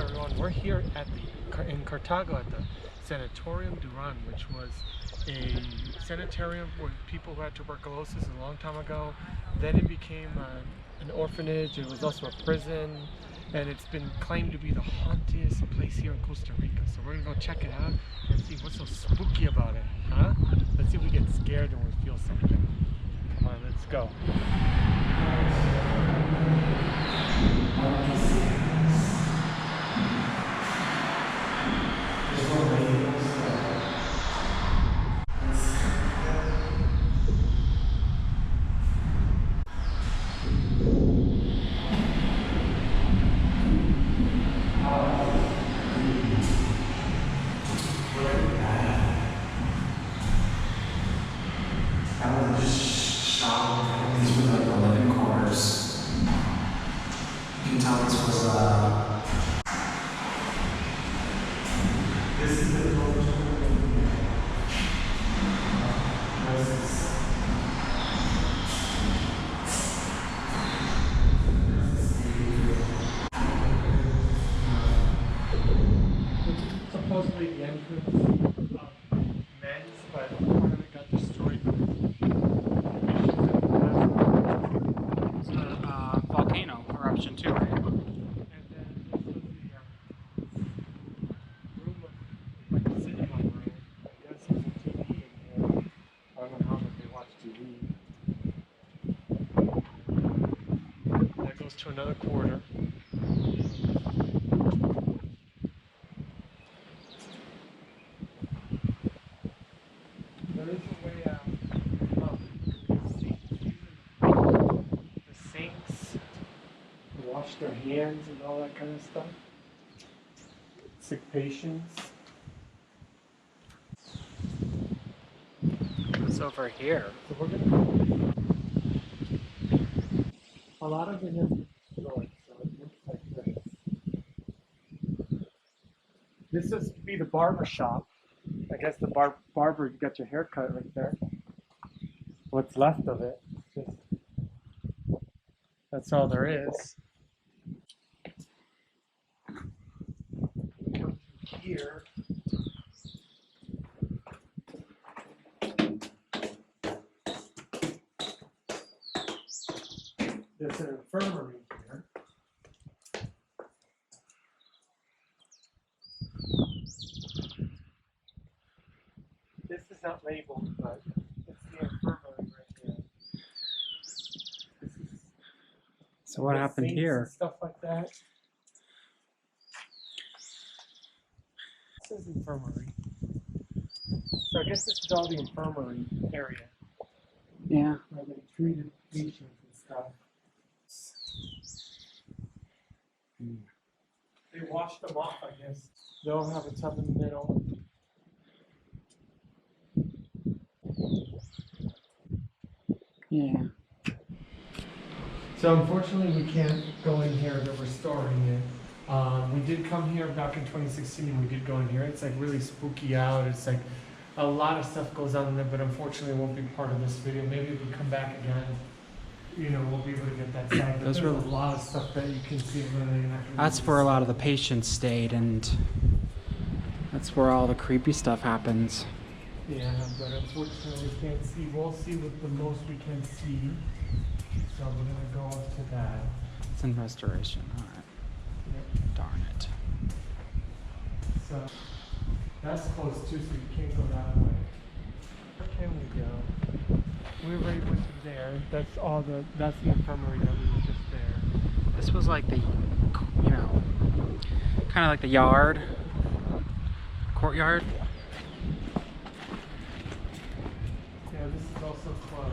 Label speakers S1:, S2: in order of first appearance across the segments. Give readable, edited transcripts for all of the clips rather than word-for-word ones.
S1: everyone. We're here at in Cartago at the Sanatorium Duran, which was a sanitarium for people who had tuberculosis a long time ago. Then it became an orphanage. It was also a prison, and it's been claimed to be the hauntiest place here in Costa Rica. So we're gonna go check it out and see what's so spooky about it, huh? Let's see if we get scared and we feel something. Come on, let's go. Supposedly the entrance of men's, but part of it got destroyed.
S2: It's a volcano eruption too, right?
S1: And then this was the room of, like a cinema room. I guess there's a TV in here. I don't know how much they watch TV. That goes to another quarter. There is a way out. The sinks, wash their hands and all that kind of stuff. Sick patients.
S2: It's over here.
S1: So we're gonna. A lot of it is destroyed, so it looks like this. This used to be the barber shop. I guess the barber, you got your hair cut right there. What's left of it. Just, that's all there is. Come here. There's an infirmary here. This is not labeled, but it's the infirmary right here. This is
S2: So what happened
S1: saints
S2: here?
S1: and stuff like that. This is infirmary. So I guess this is all the infirmary area
S2: Yeah.
S1: where they treated patients and stuff. They washed them off, I guess. They'll have a tub in the middle.
S2: Yeah.
S1: So unfortunately we can't go in here, they're restoring it. We did come here back in 2016 and we did go in here. It's like really spooky out. It's like a lot of stuff goes on in there, but unfortunately it won't be part of this video. Maybe if we come back again, you know, we'll be able to get that side. But
S2: Those
S1: there's
S2: were-
S1: a lot of stuff that you can see.
S2: That's where a lot of the patients stayed, and that's where all the creepy stuff happens.
S1: Yeah, but unfortunately we can't see. We'll see what the most we can see. So we're gonna go up to that.
S2: It's in restoration. All right.
S1: Yep.
S2: Darn it.
S1: So that's close too, so you can't go that way. Where can we go? We already went to there. That's the infirmary that we were just there.
S2: This was like the, you know, kind of like the yard, courtyard.
S1: Yeah, this is also closed.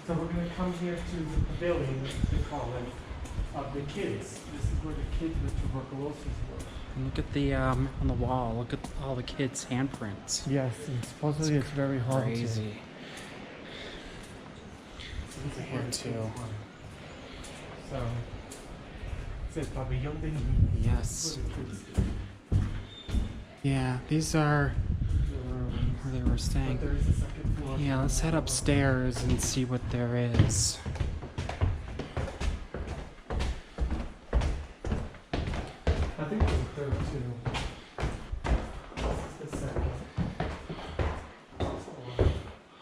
S1: So we're gonna come here to the pavilion, as they call it, of the kids. This is where the kids with tuberculosis were.
S2: And look at the on the wall. Look at all the kids' handprints.
S1: Yes, and supposedly it's very haunted.
S2: Crazy.
S1: This is
S2: Here too.
S1: So, it says Pavillon de Niños.
S2: Yes.
S1: Where the kids
S2: Yeah, these are where they were staying.
S1: But there is a second floor.
S2: Yeah, let's head upstairs and see what there is.
S1: think it's the third too. This is the second.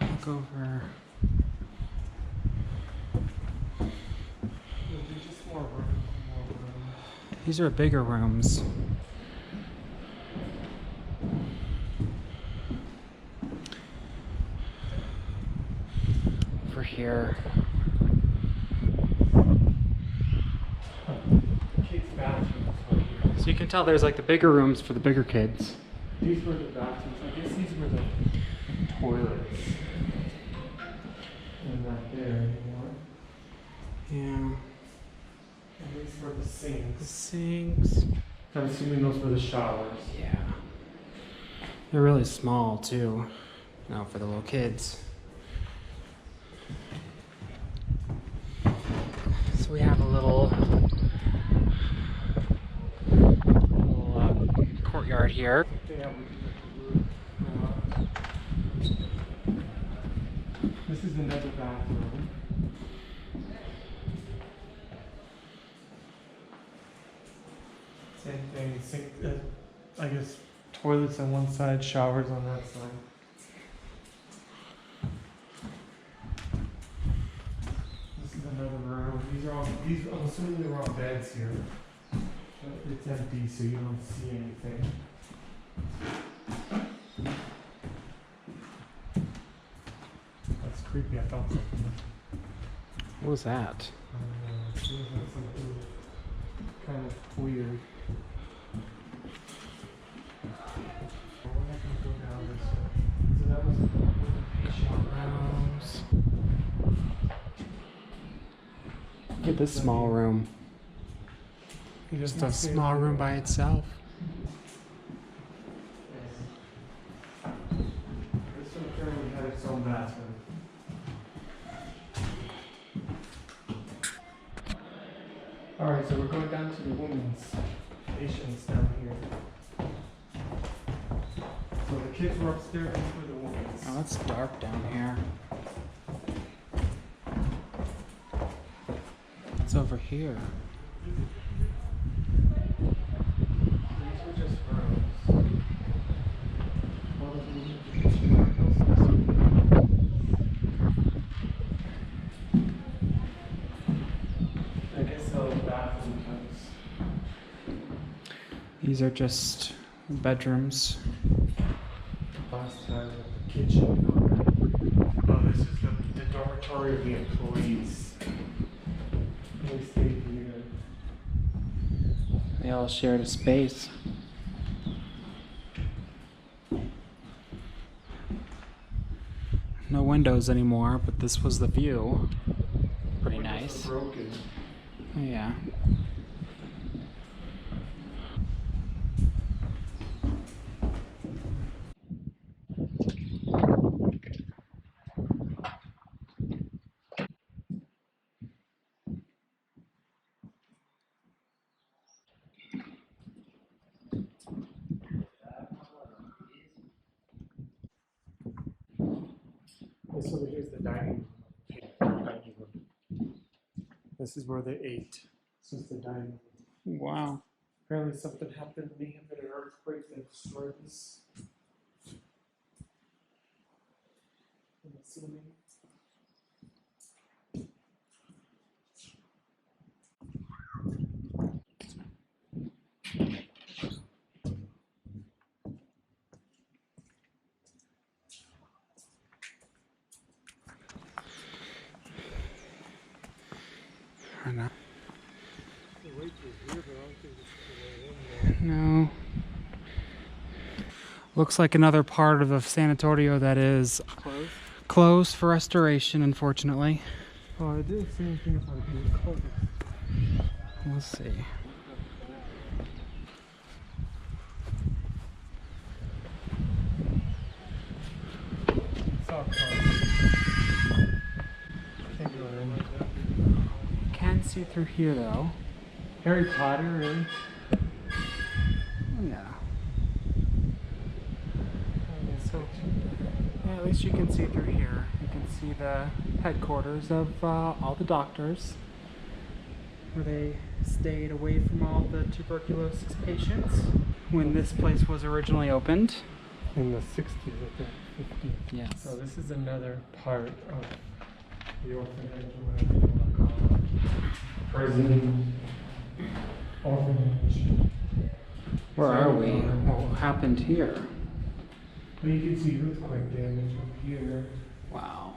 S2: Look over.
S1: There's just more room.
S2: These are bigger rooms. Over here.
S1: Kids' bathrooms are here.
S2: So you can tell there's like the bigger rooms for the bigger kids.
S1: These were the bathrooms. I guess these were the toilets. They're not there anymore.
S2: Yeah.
S1: And these were the sinks.
S2: The sinks.
S1: I'm assuming those were the showers.
S2: Yeah. They're really small too. You know, for the little kids. So we have a little courtyard here.
S1: This is another bathroom. Same thing, sink, I guess toilets on one side, showers on that side. This is another room. I'm assuming they're all beds here. But it's empty, so you don't see anything. That's creepy, I felt something.
S2: What was that?
S1: It feels like something kind of weird. We're not gonna go down this way. So that was the patient rooms.
S2: Look at this small room. Just a small room by itself.
S1: This one apparently had its own bathroom. Alright, so we're going down to the women's patients down here. So the kids were upstairs, these were the women's.
S2: Oh, it's dark down here. What's over here?
S1: These were just rooms. I guess the bathroom comes.
S2: These are just bedrooms.
S1: Last time with the kitchen. Oh, this is the dormitory of the employees. They stayed here.
S2: They all shared a space. No windows anymore, but this was the view. Pretty nice.
S1: Broken.
S2: Yeah.
S1: This over here is the dining room. This is where they ate. This is the dining room.
S2: Wow.
S1: Apparently something happened, may have been an earthquake that destroyed this. I'm assuming.
S2: I know. No. Looks like another part of the sanatorio that is closed for restoration, unfortunately.
S1: Oh, I didn't see anything about it being closed.
S2: Let's see.
S1: It's all closed. Can't go in.
S2: Can see through here though.
S1: Harry Potter, really?
S2: Oh, yeah. So, yeah, at least you can see through here. You can see the headquarters of all the doctors. where they stayed away from all the tuberculosis patients when this place was originally opened.
S1: In the 60s, I think, 50s.
S2: Yes.
S1: So this is another part of the orphanage, or whatever you want to call it. Prison, orphanage.
S2: Where are we? What happened here?
S1: Well, you can see earthquake damage up here.
S2: Wow.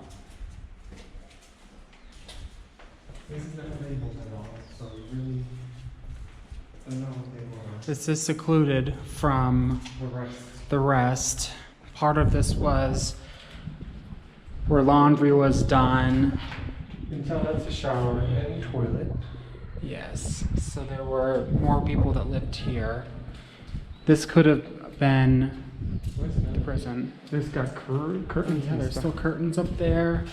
S1: This is not labeled at all, so we really don't know what they were.
S2: This is secluded from
S1: The rest.
S2: the rest. Part of this was where laundry was done.
S1: You can tell that's a shower and toilet.
S2: Yes. So there were more people that lived here. This could have been
S1: Where's
S2: the
S1: that?
S2: prison.
S1: This got curtains.
S2: Yeah,
S1: and
S2: there's
S1: stuff.
S2: still curtains up there.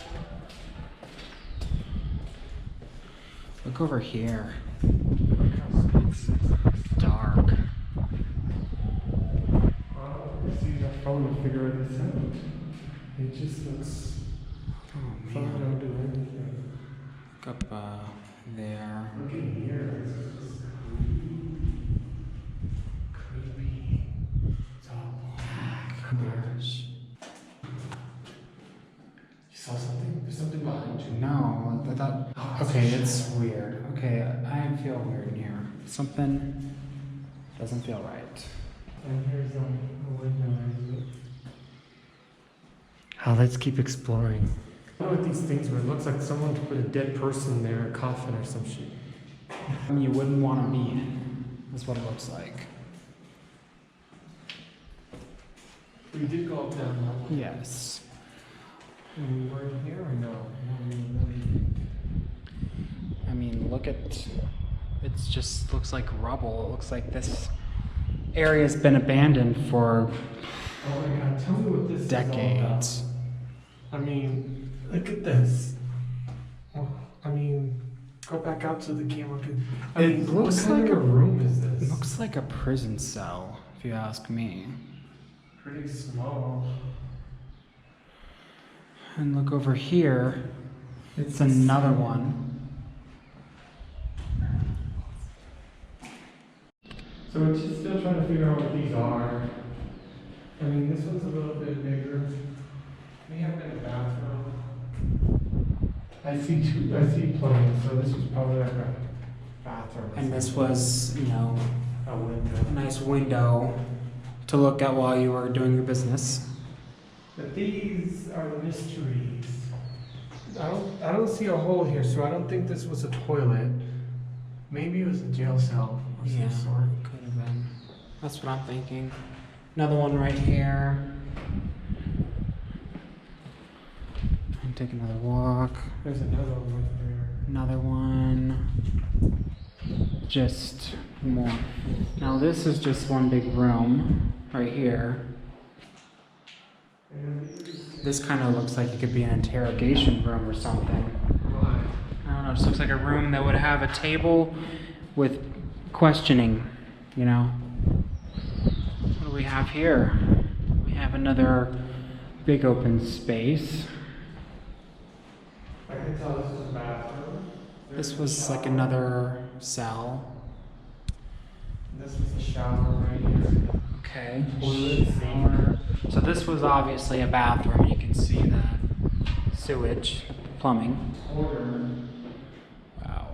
S2: Look over here.
S1: Look how it's
S2: Dark.
S1: see that phone to figure this out. It just looks.
S2: Oh
S1: Phone
S2: man.
S1: don't do anything.
S2: Look up there.
S1: Look in here. It's just creepy. It's all black.
S2: Gosh.
S1: You saw something? There's something behind you.
S2: No, I thought. Okay, it's weird. Okay, I feel weird in here. Something doesn't feel right.
S1: And here's a window. Oh, let's keep exploring. I don't know what these things were. It looks like someone put a dead person there, a coffin or some shit.
S2: You wouldn't want to be in. That's what it looks like.
S1: We did go up down that one.
S2: Yes.
S1: And we were in here or no?
S2: I mean, look at. It just looks like rubble. It looks like this area's been abandoned for
S1: Oh my god, tell me what this is all about.
S2: decades.
S1: I mean, look at this. Well, I mean, go back out to the camera. I mean,
S2: It looks
S1: what kind
S2: like
S1: of a room is
S2: It
S1: this?
S2: looks like a prison cell, if you ask me.
S1: Pretty small.
S2: And look over here. It's
S1: a
S2: another
S1: cell.
S2: one.
S1: So we're just still trying to figure out what these are. I mean, this one's a little bit bigger. May have been a bathroom. I see plumbing, so this was probably like a bathroom.
S2: And this was,
S1: a window.
S2: a nice window to look at while you were doing your business.
S1: But these are the mysteries. I don't see a hole here, so I don't think this was a toilet. Maybe it was a jail cell of
S2: Yeah,
S1: some sort.
S2: could have been. That's what I'm thinking. Another one right here. And take another walk.
S1: There's another one right there.
S2: Another one. Just more. Now this is just one big room right here. This kind of looks like it could be an interrogation room or something.
S1: Why?
S2: I don't know, it just looks like a room that would have a table with questioning, What do we have here? We have another big open space.
S1: I can tell this was a bathroom.
S2: This was like another cell.
S1: This was a shower right here.
S2: Okay.
S1: Toilet,
S2: Shower. So this was obviously a bathroom. You can see the sewage, plumbing.
S1: Corner.
S2: Wow.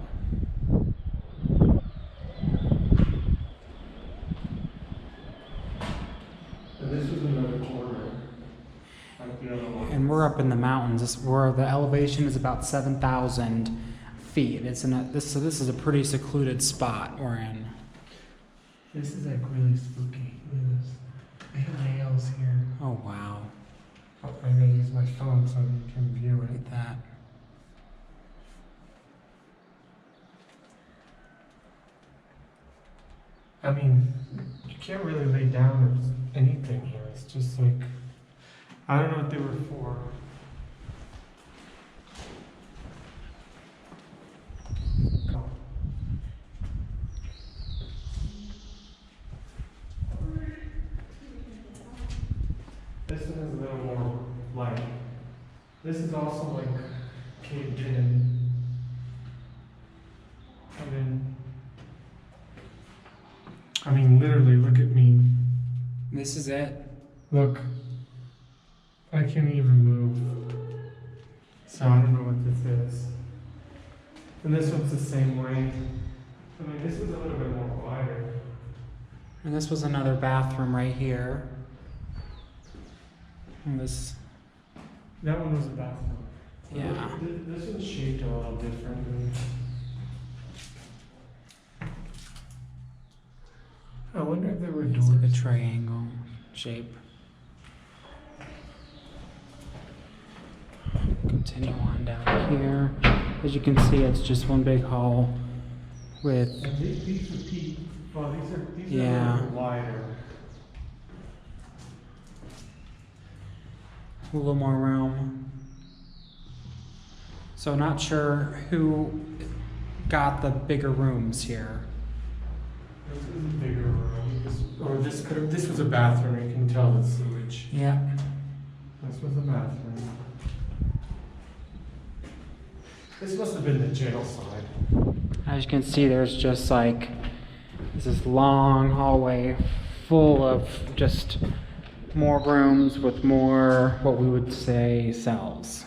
S1: And this was another corner. Like the other one.
S2: And we're up in the mountains. Where the elevation is about 7,000 feet. So this is a pretty secluded spot we're in.
S1: This is like really spooky. Look at this. They have nails here.
S2: Oh wow.
S1: Oh, I gotta use my phone so you can view
S2: Look
S1: it.
S2: at that.
S1: I mean, you can't really lay down or anything here. It's just like, I don't know what they were for. Oh. This one is a little more light. This is also like caved in. And then mean, literally, look at me.
S2: This is it.
S1: Look. I can't even move. So I don't know what this is. And this one's the same way. I mean, this was a little bit more wider.
S2: And this was another bathroom right here. And this,
S1: That one was a bathroom.
S2: yeah.
S1: This one's shaped a little differently. I wonder if there were
S2: It's
S1: doors.
S2: like a triangle shape. Continue on down here. As you can see, it's just one big hall with,
S1: And these are peak. Well, these are
S2: Yeah.
S1: a little wider.
S2: a little more room. So not sure who got the bigger rooms here.
S1: This is a bigger room. This was a bathroom. You can tell the sewage.
S2: Yeah.
S1: This was a bathroom. This must have been the jail side.
S2: As you can see, there's just like this long hallway full of just more rooms with more, what we would say, cells.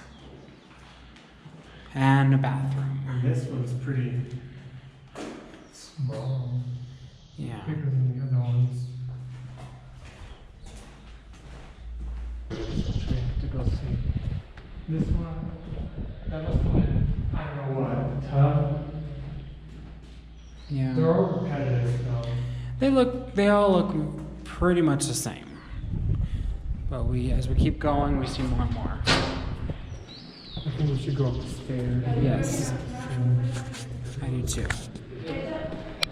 S2: And a bathroom.
S1: And this one's pretty small.
S2: Yeah.
S1: Bigger than the other ones. We have to go see. This one, that must have been, I don't know what, a tub.
S2: Yeah.
S1: They're all repetitive though.
S2: They all look pretty much the same. But as we keep going, we see more and more.
S1: I think we should go upstairs.
S2: Yes. I do too.